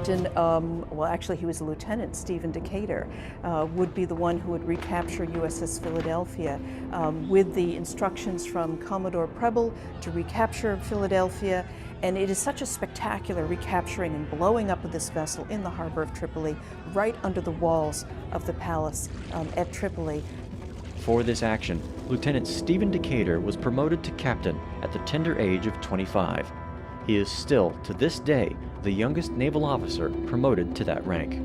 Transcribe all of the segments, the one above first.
Captain, well actually he was a Lieutenant, Stephen Decatur, would be the one who would recapture USS Philadelphia with the instructions from Commodore Preble to recapture Philadelphia. And it is such a spectacular recapturing and blowing up of this vessel in the harbor of Tripoli, right under the walls of the palace at Tripoli. For this action, Lieutenant Stephen Decatur was promoted to captain at the tender age of 25. He is still, to this day, the youngest naval officer promoted to that rank.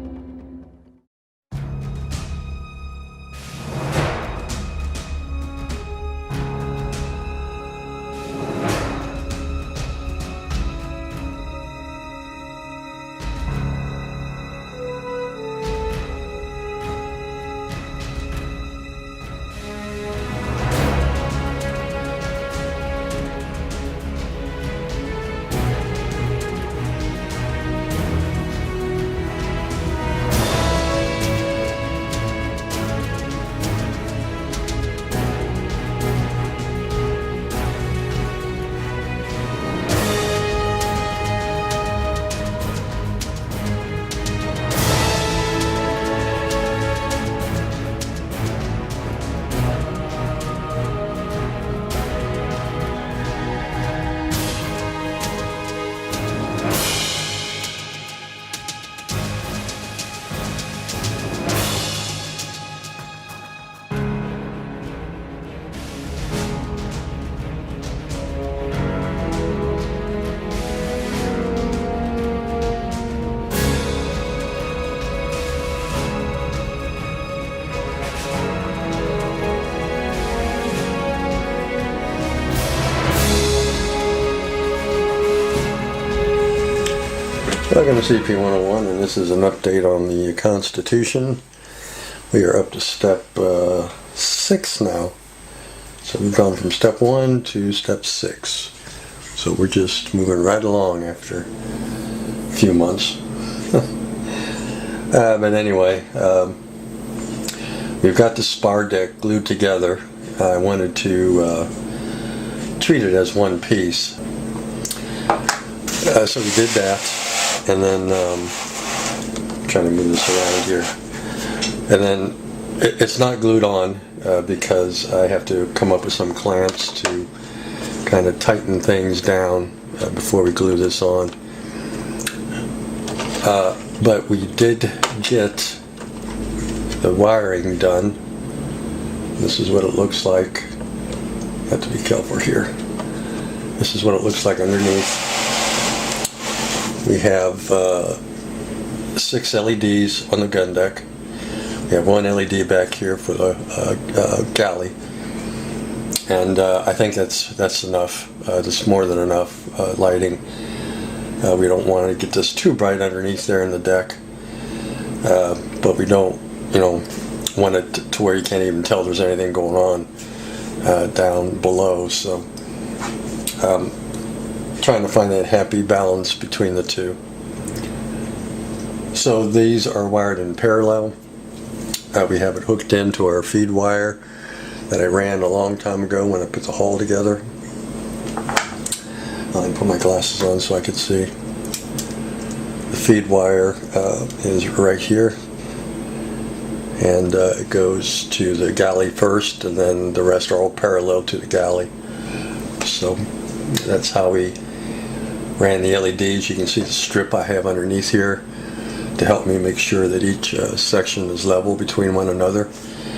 Welcome to CP 101, and this is an update on the Constitution. We are up to step 6 now. So we've gone from step 1 to step 6. So we're just moving right along after a few months. But anyway, we've got the spar deck glued together. I wanted to treat it as one piece. So we did that. And then, trying to move this around here. And then it's not glued on because I have to come up with some clamps to kind of tighten things down before we glue this on. But we did get the wiring done. This is what it looks like. I have to be careful here. This is what it looks like underneath. We have 6 LEDs on the gun deck. We have 1 LED back here for the galley, and I think that's enough. That's more than enough lighting. We don't want to get this too bright underneath there in the deck, but we don't, want it to where you can't even tell there's anything going on down below. So. Trying to find that happy balance between the two. So these are wired in parallel. We have it hooked into our feed wire that I ran a long time ago when I put the hull together. I put my glasses on so I could see. The feed wire is right here, and it goes to the galley first, and then the rest are all parallel to the galley. So that's how we ran the LEDs. You can see the strip I have underneath here to help me make sure that each section is level between one another,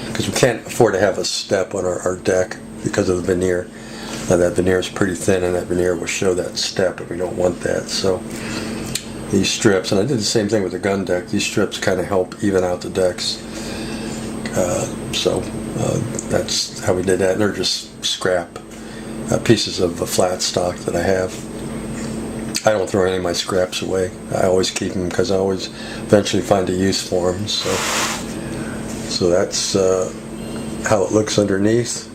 because we can't afford to have a step on our deck because of the veneer. That veneer is pretty thin, and that veneer will show that step, and we don't want that. So these strips, and I did the same thing with the gun deck, these strips kind of help even out the decks. That's how we did that, and they're just scrap pieces of flat stock that I have. I don't throw any of my scraps away. I always keep them because I always eventually find a use for them. So that's how it looks underneath.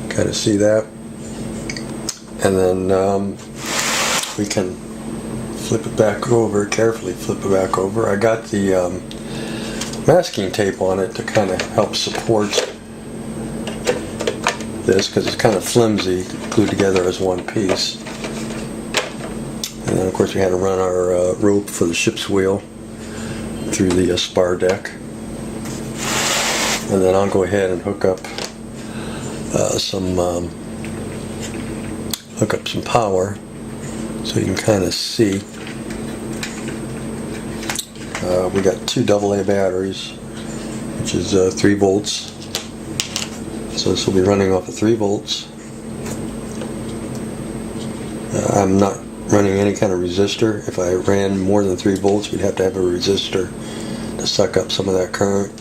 Kind of see that. And then we can flip it back over, carefully flip it back over. I got the masking tape on it to kind of help support this because it's kind of flimsy, glued together as one piece. And then of course we had to run our rope for the ship's wheel through the spar deck. And then I'll go ahead and hook up some power so you can kind of see. We got 2 AA batteries, which is 3 volts. So this will be running off of 3 volts. I'm not running any kind of resistor. If I ran more than 3 volts, we'd have to have a resistor to suck up some of that current.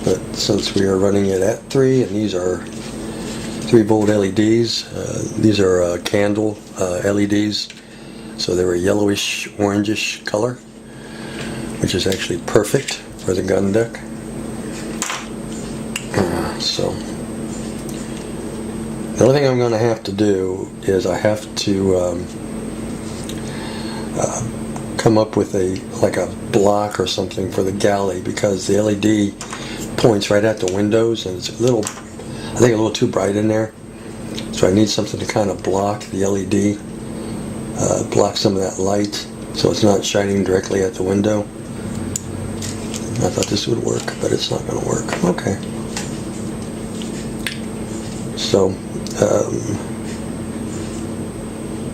But since we are running it at 3, and these are 3 volt LEDs, these are candle LEDs, so they're a yellowish, orangish color, which is actually perfect for the gun deck. So the only thing I'm going to have to do is I have to come up with a block or something for the galley, because the LED points right at the windows and it's I think a little too bright in there. So I need something to kind of block the LED, block some of that light so it's not shining directly at the window. I thought this would work, but it's not going to work. Okay. So,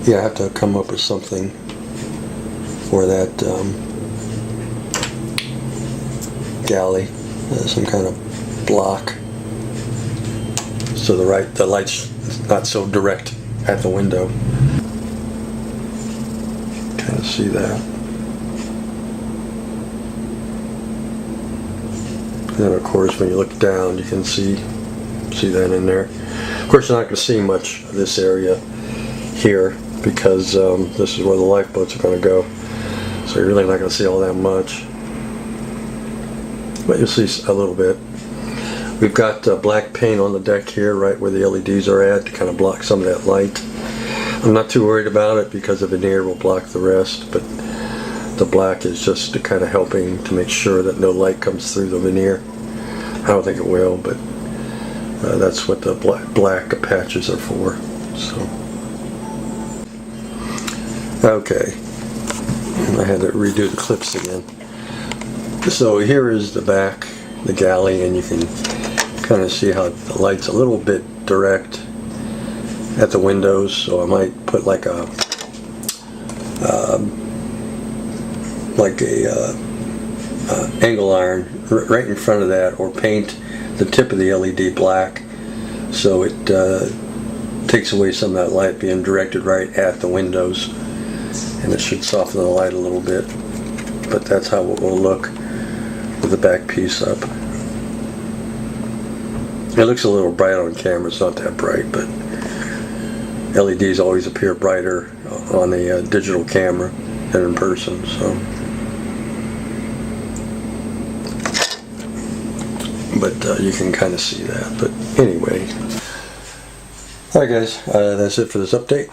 yeah, I have to come up with something for that galley, some kind of block, so the light's not so direct at the window. Kind of see that. And then of course when you look down you can see that in there. Of course you're not going to see much of this area here because this is where the lifeboats are going to go, so you're really not going to see all that much, but you'll see a little bit. We've got black paint on the deck here right where the LEDs are at to kind of block some of that light. I'm not too worried about it because the veneer will block the rest, but the black is just to kind of helping to make sure that no light comes through the veneer. I don't think it will, but that's what the black patches are for. So, okay, I had to redo the clips again. So here is the back, the galley, and you can kind of see how the light's a little bit direct at the windows, so I might put like a angle iron right in front of that, or paint the tip of the LED black so it takes away some of that light being directed right at the windows, and it should soften the light a little bit. But that's how it will look with the back piece up. It looks a little bright on camera. It's not that bright, but LEDs always appear brighter on a digital camera than in person. So, but you can kind of see that. But anyway, alright guys, that's it for this update.